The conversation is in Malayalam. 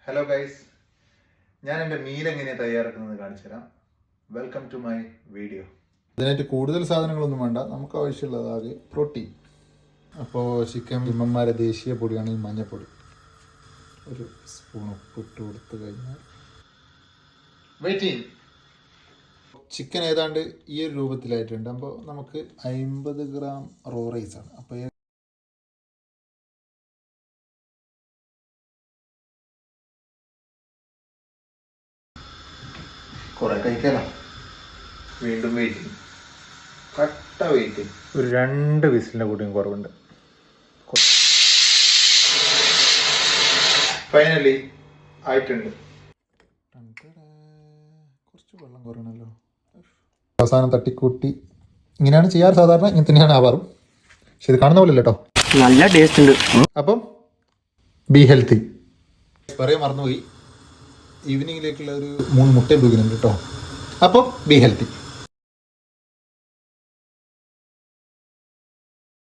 ഹലോ ഗൈസ്, ഞാൻ എൻ്റെ മീൽ എങ്ങനെയാണ് തയ്യാറാക്കുന്നത് കാണിച്ചു തരാം. Welcome to my video. ഇതിനായിട്ട് കൂടുതൽ സാധനങ്ങളൊന്നും വേണ്ട, നമുക്ക് ആവശ്യമുള്ളത് ആകെ പ്രോട്ടീൻ. അപ്പോൾ ചിക്കൻ ഇമ്മന്മാരെ ദേശീയ പൊടിയാണ് ഈ മഞ്ഞൾപ്പൊടി. ഒരു സ്പൂൺ ഉപ്പിട്ട് കൊടുത്തു കഴിഞ്ഞാൽ വെയിറ്റിംഗ്. ചിക്കൻ ഏതാണ്ട് ഈ ഒരു രൂപത്തിലായിട്ടുണ്ട്. അപ്പോൾ നമുക്ക് 50 ഗ്രാം റോ റൈസാണ്. അപ്പോൾ കുറെ കഴിക്കാലോ. വീണ്ടും വെയിറ്റിംഗ്, കട്ട വെയിറ്റിംഗ്. ഒരു 2 വിസിലിൻ്റെ കൂടിയും കുറവുണ്ട്. ഫൈനലി ആയിട്ടുണ്ട്. കുറച്ച് വെള്ളം കുറയണല്ലോ. അവസാനം തട്ടിക്കൂട്ടി ഇങ്ങനെയാണ് ചെയ്യാറ് സാധാരണ. ഇങ്ങനെ തന്നെയാണ് ആവാറും. പക്ഷെ ഇത് കാണുന്ന പോലെ കേട്ടോ, നല്ല ടേസ്റ്റ് ഉണ്ട്. അപ്പം ബി ഹെൽത്തി. പറയാൻ മറന്നുപോയി, ഈവനിങ്ങിലേക്കുള്ള ഒരു 3 മുട്ട ഉപയോഗിക്കുന്നുണ്ട് കേട്ടോ. അപ്പോൾ ബി ഹെൽത്തി.